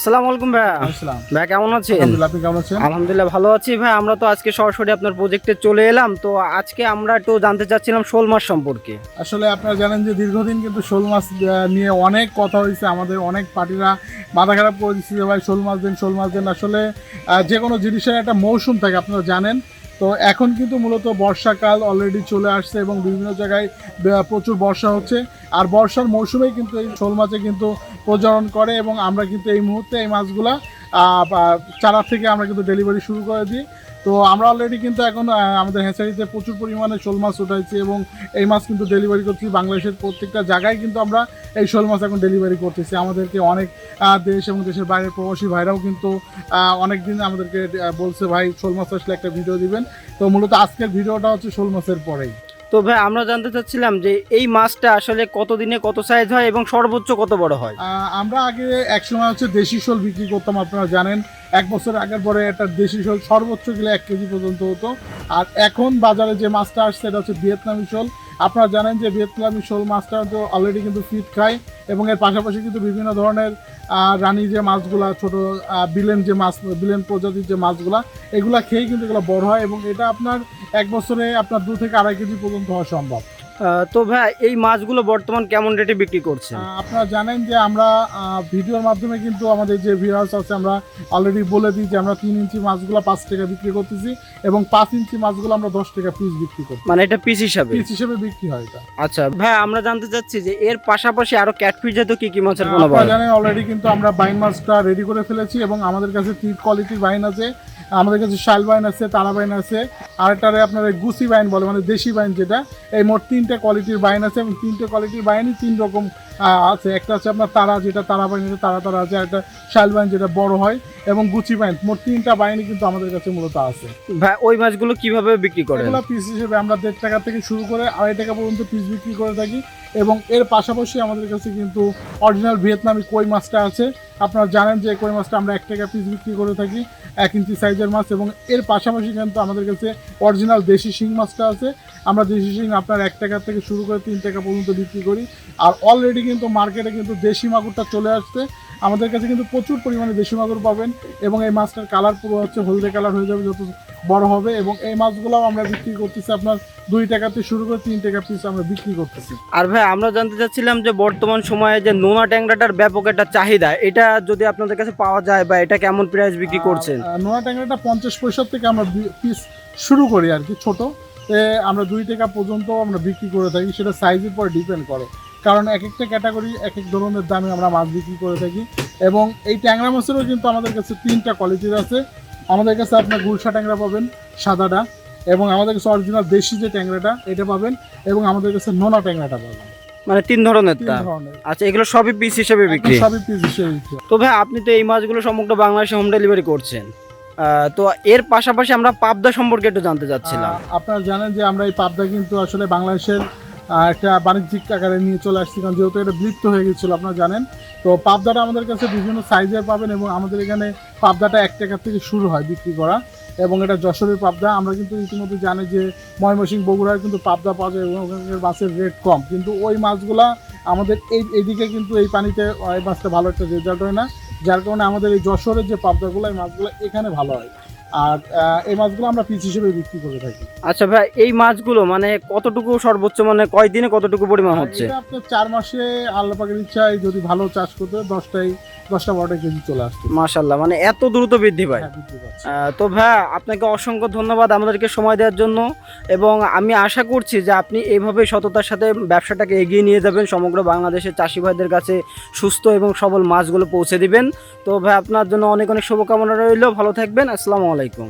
আসসালামু আলাইকুম ভাইয়া। আসসালাম। ভাইয়া কেমন আছেন? আলহামদুলিল্লাহ, আপনি কেমন আছেন? আলহামদুলিল্লাহ ভালো আছি ভাই। আমরা তো আজকে সরাসরি আপনার প্রজেক্টে চলে এলাম। তো আজকে আমরা একটু জানতে চাচ্ছিলাম শোল মাছ সম্পর্কে। আসলে আপনারা জানেন যে দীর্ঘদিন কিন্তু শোল মাছ নিয়ে অনেক কথা হয়েছে, আমাদের অনেক পার্টিরা মাথা খারাপ করে দিচ্ছে যে ভাই শোল মাছ দেন, শোল মাছ দেন। আসলে যে কোনো জিনিসের একটা মৌসুম থাকে, আপনারা জানেন। তো এখন কিন্তু মূলত বর্ষাকাল অলরেডি চলে আসছে এবং বিভিন্ন জায়গায় প্রচুর বর্ষা হচ্ছে। আর বর্ষার মৌসুমেই কিন্তু এই শোল মাছে কিন্তু প্রজনন করে এবং আমরা কিন্তু এই মুহূর্তে এই মাছগুলা চারা থেকে আমরা কিন্তু ডেলিভারি শুরু করে দিই। তো আমরা অলরেডি কিন্তু এখন আমাদের হ্যাচারিতে প্রচুর পরিমাণে শোল মাছ উঠাইছি এবং এই মাছ কিন্তু ডেলিভারি করছি বাংলাদেশের প্রত্যেকটা জায়গায়। কিন্তু আমরা এই শোল মাছ এখন ডেলিভারি করতেছি। আমাদেরকে অনেক দেশ এবং দেশের বাইরের প্রবাসী ভাইরাও কিন্তু অনেক দিন আমাদেরকে বলছে ভাই শোল মাছ আসলে একটা ভিডিও দিবেন। তো মূলত আজকের ভিডিওটা হচ্ছে শোল মাছের পরেই। তো ভাই আমরা জানতে চাচ্ছিলাম যে এই মাছটা আসলে কত দিনে কত সাইজ হয় এবং সর্বোচ্চ কত বড় হয়? আমরা আগে একসময় হচ্ছে দেশি শোল বিক্রি করতাম, আপনারা জানেন। এক বছর আগের পরে একটা দেশি শোল সর্বোচ্চ গেলে 1 কেজি পর্যন্ত হতো। আর এখন বাজারে যে মাছটা আসছে এটা হচ্ছে ভিয়েতনামি শোল। আপনারা জানেন যে ভিয়েতনামি শোল মাছটা তো অলরেডি কিন্তু ফিট খায় এবং এর পাশাপাশি কিন্তু বিভিন্ন ধরনের রানী যে মাছগুলা, ছোট বিলেন যে মাছ, বিলেন প্রজাতির যে মাছগুলা, এগুলা খেয়েই কিন্তু এগুলো বড় হয় এবং এটা আপনার এক বছরে আপনার 2 থেকে 2.5 কেজি পর্যন্ত হওয়া সম্ভব। তো ভাই এই মাছগুলো বর্তমান কেমন রেটে বিক্রি করছেন? আপনারা জানেন যে আমরা ভিডিওর মাধ্যমে কিন্তু আমাদের যে ভিউয়ার্স আছে আমরা অলরেডি বলে দিই যে আমরা 3 ইঞ্চি মাছগুলো 5 টাকা বিক্রি করতেছি এবং 5 ইঞ্চি মাছগুলো আমরা 10 টাকা পিস বিক্রি করছি। মানে এটা পিস হিসাবে বিক্রি হয় এটা। আচ্ছা ভাই, আমরা জানতে চাচ্ছি যে এর পাশাপাশি আরো ক্যাটফিশ জাতীয় কি কি মাছের পোনা আপনারা জানেন অলরেডি কিন্তু আমরা বাইন মাছটা রেডি করে ফেলেছি এবং আমাদের কাছে 3 কোয়ালিটির বাইন আছে। আমাদের কাছে শাল বাইন আছে, তারা বাইন আছে, আরেকটারে আপনার গুসি বাইন বলে, মানে দেশি বাইন যেটা। এই মোট 3টে কোয়ালিটির বাইন আছে এবং 3টে কোয়ালিটির বাইনই 3 রকম আছে। একটা আছে আপনার তারা, যেটা তারা বাইন, যেটা তারা তারা আছে, একটা শাল বাইন যেটা বড় হয়, এবং গুচি বাইন। মোট 3টা বাইনই কিন্তু আমাদের কাছে মূলত আছে। ভাই ওই মাছগুলো কিভাবে বিক্রি করেন? এগুলো পিস হিসেবে আমরা 1.5 টাকা থেকে শুরু করে 2.5 টাকা পর্যন্ত পিস বিক্রি করে থাকি এবং এর পাশাপাশি আমাদের কাছে কিন্তু অরিজিনাল ভিয়েতনামি কই মাছটা আছে। আপনারা জানেন যে কই মাছটা আমরা 1 টাকা পিস বিক্রি করে থাকি, 1 ইঞ্চি সাইজের মাছ। এবং এর পাশাপাশি কিন্তু আমাদের কাছে অরিজিনাল দেশি শিং মাছটা আছে। আমরা দেশি শিং আপনার 1 টাকা থেকে শুরু করে 3 টাকা পর্যন্ত বিক্রি করি। আর অলরেডি কিন্তু মার্কেটে কিন্তু দেশি মাগুরটা চলে আসছে। আমাদের কাছে কিন্তু প্রচুর পরিমাণে দেশি মাগুর পাবেন এবং এই মাছটার কালার পুরো হচ্ছে হলদে কালার হয়ে যাবে যত বড় হবে। এবং এই মাছগুলোও আমরা বিক্রি করতেছি আপনার 2 টাকাতে শুরু করে 3 টাকা পিস আমরা বিক্রি করতেছি। আর ভাই আমরা জানতে চাচ্ছিলাম যে বর্তমান সময়ে যে নোনা ট্যাংরাটার ব্যাপক একটা চাহিদা, এটা যদি আপনাদের কাছে পাওয়া যায় বা এটা কেমন প্রাইস বিক্রি করছেন? নোনা ট্যাংরাটা 50 পয়সা থেকে আমরা পিস শুরু করি আর কি, ছোট আমরা 2 টাকা পর্যন্ত আমরা বিক্রি করে থাকি। সেটা সাইজের পর ডিপেন্ড করে, কারণ এক একটা ক্যাটাগরি এক এক ধরনের দামে আমরা মাছ বিক্রি করে থাকি। এবং এই ট্যাংরা মাছেরও কিন্তু আমাদের কাছে 3টা কোয়ালিটির আছে। আমাদের কাছে আপনার গুলশা ট্যাংরা পাবেন, সাদাটা, এবং আমাদের কাছে অরিজিনাল দেশি যে ট্যাংরাটা এটা পাবেন, এবং আমাদের কাছে নোনা ট্যাংরাটা পাবেন। মানে 3 ধরনের। আচ্ছা, এগুলো সবই পিস হিসেবে বিক্রি? সবই পিস হিসেবে বিক্রি। তো ভাই আপনি তো এই মাছগুলো সমগ্র বাংলাদেশে হোম ডেলিভারি করছেন, তো এর পাশাপাশি আমরা পাবদা সম্পর্কে একটু জানতে চাচ্ছিলাম। আপনারা জানেন যে আমরা এই পাবদা কিন্তু আসলে বাংলাদেশের একটা বাণিজ্যিক আকারে নিয়ে চলে আসছি, কারণ যেহেতু এটা বিলুপ্ত হয়ে গেছিলো আপনারা জানেন। তো পাবদাটা আমাদের কাছে বিভিন্ন সাইজের পাবেন এবং আমাদের এখানে পাবদাটা 1 টাকা থেকে শুরু হয় বিক্রি করা, এবং এটা যশোরের পাবদা। আমরা কিন্তু ইতিমধ্যে জানি যে ময়মনসিংহ, বগুড়ায় কিন্তু পাবদা পাওয়া যায় এবং ওখানকার মাছের রেট কম, কিন্তু ওই মাছগুলা আমাদের এইদিকে কিন্তু এই পানিতে এই মাছটা ভালো একটা রেজাল্ট হয় না, যার কারণে আমাদের এই যশোরের যে পাবদাগুলো, এই মাছগুলো এখানে ভালো হয়। আর এই মাছগুলো আমরা পিস হিসেবে বিক্রি করে থাকি। আচ্ছা ভাই, এই মাছগুলো মানে কতটুকু সর্বোচ্চ, মানে কয়দিনে কতটুকু পরিমাণ হচ্ছে? আপনার 4 মাসে আল্লাহ পাকের ইচ্ছায় যদি ভালো চাষ করতে 10-12 কেজি চলে আসছে। মাশাআল্লাহ, মানে এত দ্রুত বৃদ্ধি পায়। তো ভাই আপনাকে অসংখ্য ধন্যবাদ আমাদেরকে সময় দেওয়ার জন্য, এবং আমি আশা করছি যে আপনি এইভাবে সততার সাথে ব্যবসাটাকে এগিয়ে নিয়ে যাবেন, সমগ্র বাংলাদেশের চাষি ভাইদের কাছে সুস্থ এবং সবল মাছগুলো পৌঁছে দিবেন। তো ভাই আপনার জন্য অনেক অনেক শুভকামনা রইল, ভালো থাকবেন। আসসালামু আলাইকুম।